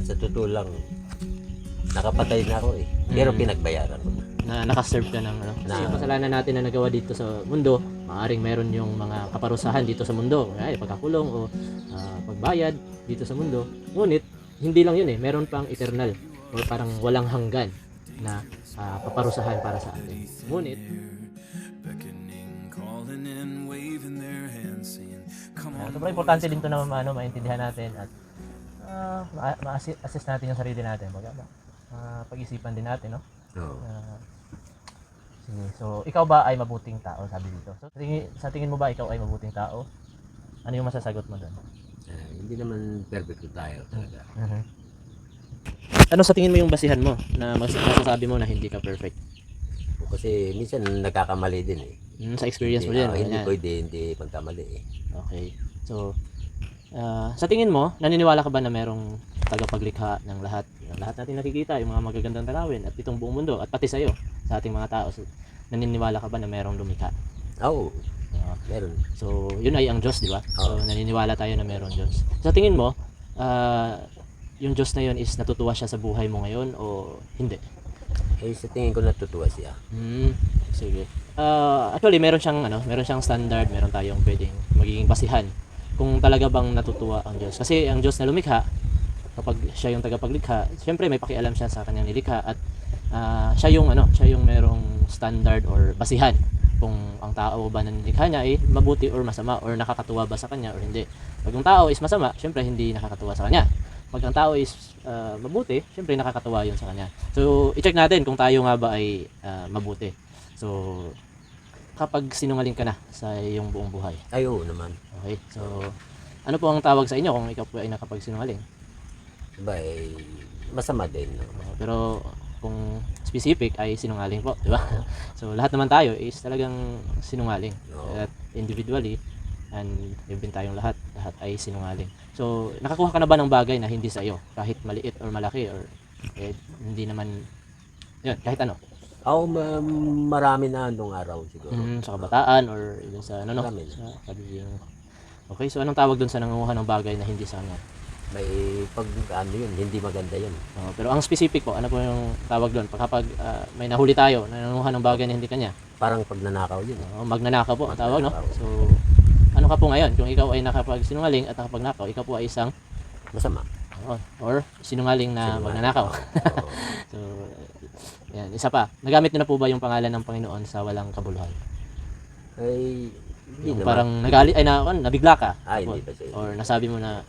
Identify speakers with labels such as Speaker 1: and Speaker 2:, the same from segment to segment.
Speaker 1: Sa totoo lang, nakapatay na ako eh. Pero pinagbayaran ko.
Speaker 2: Na nakaserve ka ng ano. Kasi yung kasalanan natin na nagawa dito sa mundo, maaring meron yung mga kaparusahan dito sa mundo, ay pagkakulong o pagbayad dito sa mundo. Ngunit hindi lang yun eh, meron pang eternal o parang walang hanggan na kaparusahan para sa atin. Ngunit sobrang importante din to na maintindihan natin at ma-assist natin yung sarili natin. Pag-isipan din natin, no?
Speaker 1: Oo.
Speaker 2: Sige. So, ikaw ba ay mabuting tao, sabi dito? So, sa tingin mo ba ikaw ay mabuting tao? Ano yung masasagot mo doon?
Speaker 1: Hindi naman perfect tayo talaga.
Speaker 2: Ano sa tingin mo yung basihan mo na masasabi mo na hindi ka perfect?
Speaker 1: Kasi minsan nagkakamali din eh.
Speaker 2: Sa experience mo din.
Speaker 1: Hindi
Speaker 2: ganyan.
Speaker 1: pwede hindi magkamali eh.
Speaker 2: Okay. So, sa tingin mo, naniniwala ka ba na merong tagapaglikha ng lahat natin nakikita, yung mga magagandang tanawin at itong buong mundo at pati sa'yo, sa ating mga tao? So, naniniwala ka ba na merong lumikha?
Speaker 1: Oo. Meron.
Speaker 2: So, yun ay ang Diyos, di ba? So,
Speaker 1: Oo.
Speaker 2: naniniwala tayo na merong Diyos. Sa tingin mo, yung Diyos na yun is natutuwa siya sa buhay mo ngayon o hindi?
Speaker 1: Sa tingin ko natutuwa siya.
Speaker 2: Sige. Actually, meron siyang standard, meron tayong pwedeng magiging basihan kung talaga bang natutuwa ang Diyos. Kasi ang Diyos na lumikha, kapag siya yung tagapaglikha, siyempre may pakialam siya sa kanyang nilikha at siya yung merong standard or basihan kung ang tao ba na nilikha niya ay mabuti or masama or nakakatuwa ba sa kanya or hindi. Pag ang tao is masama, siyempre hindi nakakatuwa sa kanya. Pag ang tao is mabuti, siyempre nakakatuwa yun sa kanya. So, i-check natin kung tayo nga ba ay mabuti. So, kapag sinungaling ka na sa iyong buong buhay.
Speaker 1: Ay, oo naman.
Speaker 2: Okay, so ano po ang tawag sa inyo kung ikaw po ay nakapagsinungaling?
Speaker 1: Diba masama din. No?
Speaker 2: Pero kung specific ay sinungaling po, di ba? So lahat naman tayo is talagang sinungaling.
Speaker 1: Oo.
Speaker 2: At individually and even tayong lahat ay sinungaling. So nakakuha ka na ba ng bagay na hindi sa iyo, kahit maliit or malaki or hindi naman yun, kahit ano?
Speaker 1: Marami na nung araw siguro.
Speaker 2: Sa kabataan or even sa ano no?
Speaker 1: Marami.
Speaker 2: Sa pagiging. Okay, so anong tawag doon sa nangunguha ng bagay na hindi sa kanya?
Speaker 1: May yun, hindi maganda yun.
Speaker 2: Pero ang specific po, ano po yung tawag doon? Kapag may nahuli tayo na nangunguha ng bagay na hindi kanya,
Speaker 1: Parang pagnanakaw yun.
Speaker 2: magnanakaw po ang tawag, no?
Speaker 1: Magnanakaw.
Speaker 2: So, ano ka po ngayon? Kung ikaw ay nakapagsinungaling at nakapagnakaw, ikaw po ay isang
Speaker 1: Masama.
Speaker 2: or sinungaling na magnanakaw.
Speaker 1: Oo.
Speaker 2: So, yan. Isa pa, nagamit niyo na po ba yung pangalan ng Panginoon sa walang kabuluhan?
Speaker 1: Ay, hindi
Speaker 2: Yung
Speaker 1: naman.
Speaker 2: parang nagalit, nabigla ka?
Speaker 1: Hindi pa siya.
Speaker 2: Or nasabi mo na,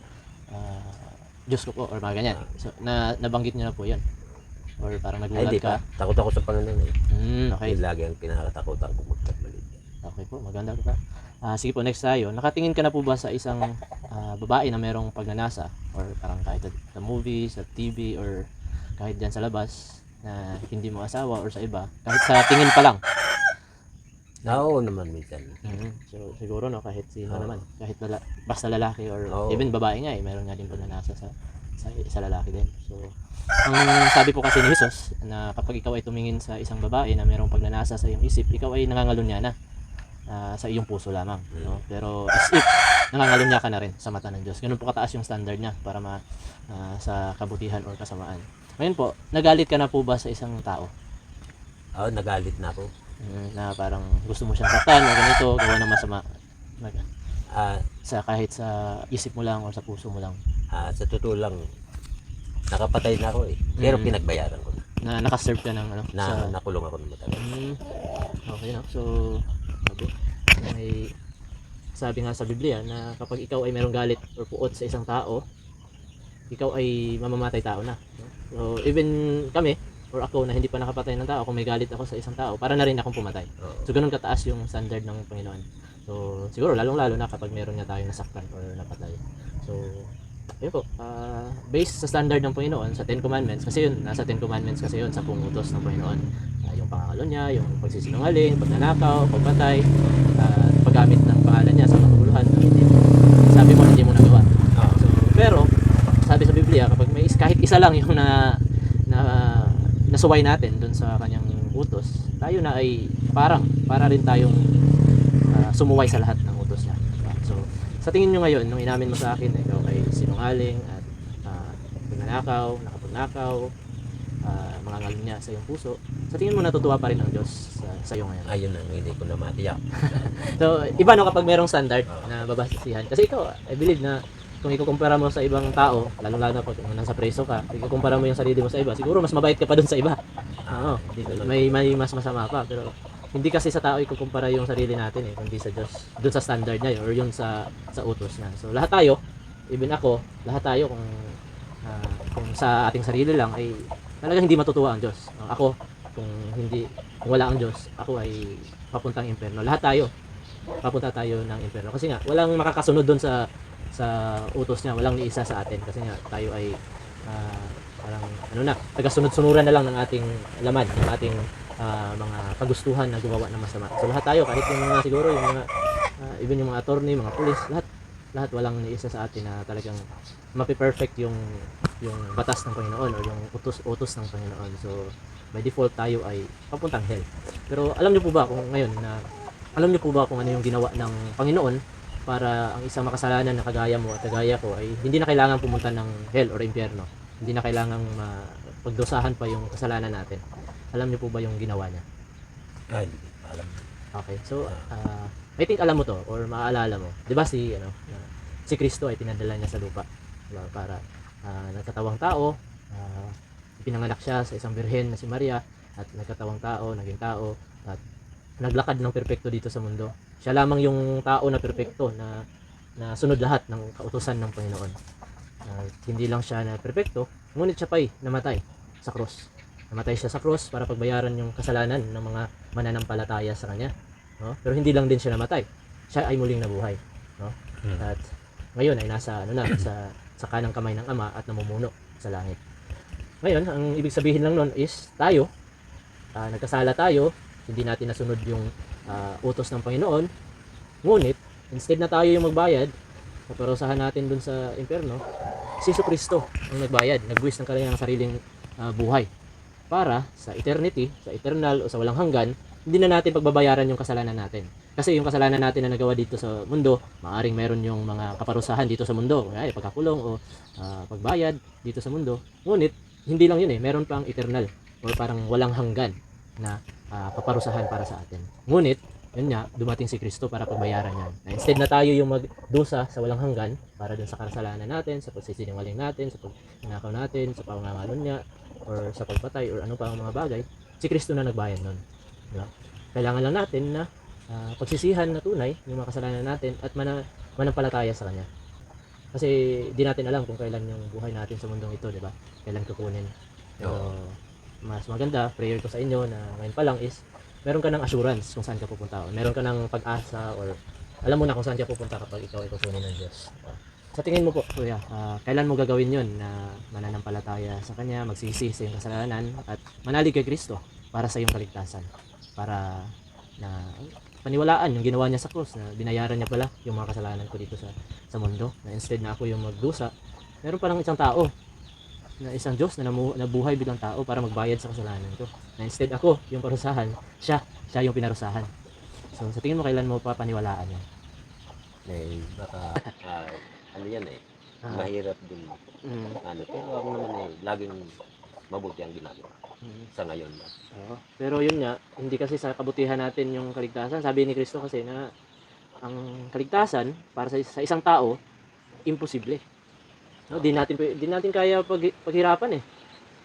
Speaker 2: Diyos ko po, or mga ganyan. So, nabanggit niyo na po yun? Or parang
Speaker 1: Ay,
Speaker 2: nagulat
Speaker 1: hindi
Speaker 2: ka?
Speaker 1: pa. Takot ako sa Panginoon eh.
Speaker 2: Okay.
Speaker 1: Ay, lagi ang pinakatakutan ko magkatmali.
Speaker 2: Okay po, maganda po. Sige po, next tayo. Nakatingin ka na po ba sa isang babae na merong pagnanasa or parang kahit sa movies, sa TV or kahit dyan sa labas na hindi mo asawa or sa iba, kahit sa tingin pa lang?
Speaker 1: Oo naman minsan.
Speaker 2: So siguro no, kahit sino naman, kahit basta lalaki or
Speaker 1: Oo.
Speaker 2: even babae nga meron nga din pagnanasa sa lalaki din. So ang sabi po kasi ni Jesus na kapag ikaw ay tumingin sa isang babae na merong pagnanasa sa iyong isip, ikaw ay nangangalunya na sa iyong puso lamang, no? Pero as if nangangalunya ka na rin sa mata ng Diyos. Ganun po kataas yung standard niya para sa kabutihan or kasamaan. Ngayon po, nagalit ka na po ba sa isang tao?
Speaker 1: Nagalit na ako.
Speaker 2: Na parang gusto mo siyang saktan o ganito, gawa ng masama kahit sa isip mo lang o sa puso mo lang?
Speaker 1: Sa totoo lang, nakapatay na ako eh. Pero pinagbayaran ko.
Speaker 2: Na nakaserve ka ng ano?
Speaker 1: Nakulong ako ng matagal.
Speaker 2: Okay no? So, sabi nga sa Biblia na kapag ikaw ay merong galit or puot sa isang tao, ikaw ay mamamatay tao na. So, even kami, or ako na hindi pa nakapatay ng tao, kung may galit ako sa isang tao, para na rin akong pumatay. So, ganun kataas yung standard ng Panginoon. So, siguro, lalong-lalo na kapag meron niya tayong nasaktan or napatay. So, yun po, based sa standard ng Panginoon, sa 10 Commandments, kasi yun, nasa 10 Commandments kasi yun, sa utos ng Panginoon. Yung pangangalo niya, yung pagsisinungaling, pagnanakaw, pagpatay, paggamit ng pangalan niya sa makabuluhan, sabi mo, hindi mo nagawa. So, pero, sabi sa Biblia, kapag may kahit isa lang yung nasuway natin dun sa kanyang utos, tayo na ay para rin tayong sumuway sa lahat ng utos niya. So, sa tingin nyo ngayon, nung inamin mo sa akin, ikaw ay sinungaling at nagnanakaw, nakapagnakaw, mga ngalunya sa iyong puso, sa tingin mo natutuwa pa rin ang Diyos sa iyo ngayon?
Speaker 1: Ayun ang hindi ko na matiyak.
Speaker 2: So, iba no kapag merong standard na babasihan. Kasi ikaw, I believe na kung ikukumpara mo sa ibang tao, lalo-lalo na pag nasa preso ka, ikukumpara mo yung sarili mo sa iba, siguro mas mabait ka pa dun sa iba. Oo, may mas masama pa. Pero hindi kasi sa tao ikukumpara yung sarili natin eh, kundi sa Diyos. Dun sa standard niya or yun sa utos niya. So, lahat tayo, even ako, lahat tayo kung sa ating sarili lang ay talagang hindi matutuwa ang Diyos. Ako, kung wala ang Diyos, ako ay papuntang impyerno. Lahat tayo, papunta tayo ng impyerno. Kasi nga, walang makakasunod doon sa utos niya, walang niisa sa atin. Kasi nga, tayo ay parang, taga-sunod-sunuran na lang ng ating laman, ng ating mga kagustuhan na gumawa ng masama. So lahat tayo, kahit yung mga siguro, yung mga, even yung mga attorney, mga pulis, lahat walang niisa sa atin na talagang mapi-perfect yung batas ng Panginoon or yung utos ng Panginoon. So by default tayo ay papuntang hell. Pero alam niyo po ba kung ano yung ginawa ng Panginoon para ang isang makasalanan na kagaya mo at kagaya ko ay hindi na kailangan pumunta ng hell or impyerno. Hindi na kailangang pagdusahan pa yung kasalanan natin. Alam niyo po ba yung ginawa niya?
Speaker 1: Ay, alam.
Speaker 2: Okay. So I think alam mo to or maaalala mo. 'Di ba si Kristo ay pinadala niya sa lupa, diba? Para nagkatawang tao, pinanganak siya sa isang birhen na si Maria at nagkatawang tao, naging tao at naglakad ng perpekto dito sa mundo. Siya lamang yung tao na perpekto na sunod lahat ng kautusan ng Panginoon. Hindi lang siya na perpekto, ngunit siya pa'y namatay sa krus. Namatay siya sa krus para pagbayaran yung kasalanan ng mga mananampalataya sa kanya. No? Pero hindi lang din siya namatay. Siya ay muling nabuhay. No? At ngayon ay nasa sa kanang kamay ng Ama at namumuno sa langit. Ngayon, ang ibig sabihin lang nun is tayo, nagkasala tayo, hindi natin nasunod yung utos ng Panginoon, ngunit instead na tayo yung magbayad, paparusahan natin dun sa impyerno, si Jesucristo ang nagbayad, nagbuwis ng kanyang sariling buhay para sa eternity, sa eternal o sa walang hanggan, hindi na natin pagbabayaran yung kasalanan natin. Kasi yung kasalanan natin na nagawa dito sa mundo, maaring meron yung mga kaparusahan dito sa mundo, ay pagkakulong o pagbayad dito sa mundo. Ngunit hindi lang yun eh, meron pang eternal or parang walang hanggan na paparusahan para sa atin. Ngunit yun nga, dumating si Kristo para pagbayaran yan. Na instead na tayo yung magdusa sa walang hanggan para dun sa kasalanan natin, sa pagsisinungaling natin, sa pagnanakaw natin, sa pangangalunya, or sa pagpatay, or ano pa ang mga bagay, si Kristo na nagbayad nun. Diba? Kailangan lang natin na pagsisihan na tunay yung mga kasalanan natin at manampalataya sa Kanya. Kasi di natin alam kung kailan yung buhay natin sa mundong ito, di ba? Kailan kukunin. Pero mas maganda, prayer ko sa inyo na ngayon pa lang is meron ka ng assurance kung saan ka pupunta. O meron ka ng pag-asa or alam mo na kung saan ka pupunta kapag ikaw ay kukunin ng Diyos. Sa tingin mo po, kuya, kailan mo gagawin yun na mananampalataya sa Kanya, magsisi sa iyong kasalanan at manalig kay Kristo para sa iyong kaligtasan? Para na paniwalaan yung ginawa niya sa krus na binayaran niya pala yung mga kasalanan ko dito sa mundo, na instead na ako yung magdusa, meron pa lang isang tao na isang Diyos na nabuhay bilang tao para magbayad sa kasalanan ko, na instead ako yung parusahan, siya yung pinarusahan. So sa tingin mo kailan mo pa paniwalaan yan?
Speaker 1: Eh, baka, ano yan eh, mahirap din. Pero ako naman eh, laging mabuti ang ginagawa sa ngayon.
Speaker 2: Pero yun nga, hindi kasi sa kabutihan natin yung kaligtasan. Sabi ni Kristo kasi na ang kaligtasan para sa isang tao imposible. No, di natin kaya paghirapan eh.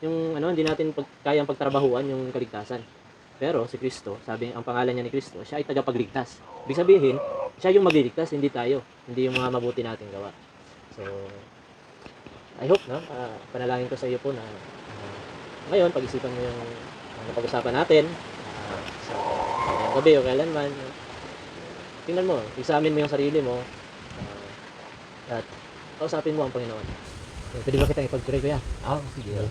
Speaker 2: Yung hindi natin kayang pagtrabahuan yung kaligtasan. Pero si Kristo, sabi ang pangalan niya ni Kristo, siya ay tagapagligtas. Ibig sabihin, siya yung magliligtas, hindi tayo, hindi yung mga mabuti nating gawa. So I hope panalangin ko sa iyo po na ngayon, pag-isipan mo yung napag-usapan natin sa gabi o kailanman. Tingnan mo, examine mo yung sarili mo at kausapin mo ang Panginoon. Pwede ba kitang ipag-pray, kuya?
Speaker 1: Sige.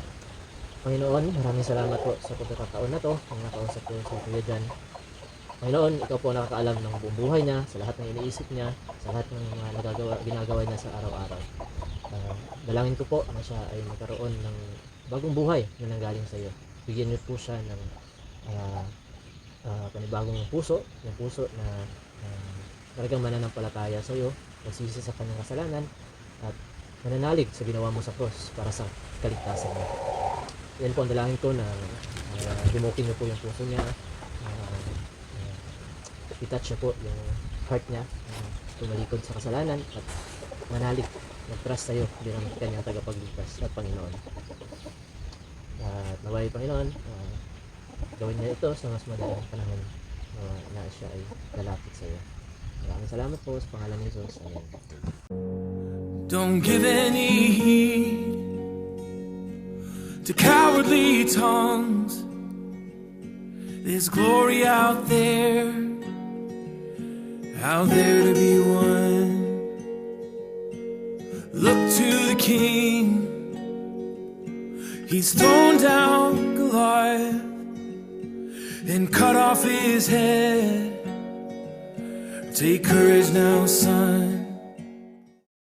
Speaker 2: Panginoon, maraming salamat po sa pagkakataon na to kung nakausap ko sa kuya dyan. Panginoon, ikaw po nakakaalam ng buong buhay niya, sa lahat ng iniisip niya, sa lahat ng ginagawa niya sa araw-araw. Dalangin ko po na siya ay magkaroon ng bagong buhay na nanggaling sa iyo. Bigyan niyo po siya ng panibagong puso, ng puso na talagang mananampalataya sa iyo, magsisi sa kanyang kasalanan, at mananalig sa ginawa mo sa cross para sa kaligtasan mo. Yan po ang dalangin ko na himukin niyo po yung puso niya, i-touch niyo po yung heart niya, tumalikod sa kasalanan at manalig, mag-trust sa'yo bilang kanyang tagapagligtas at Panginoon. At naway Panginoon, gawin niya ito sa mas madaling panahon na siya ay lalapit sa iyo. Maraming salamat po sa pangalan ni Jesus. Amen.
Speaker 3: Don't give any heed to cowardly tongues. There's glory out there to be won. Look to the King. He's thrown down Goliath and cut off his head. Take courage now, son.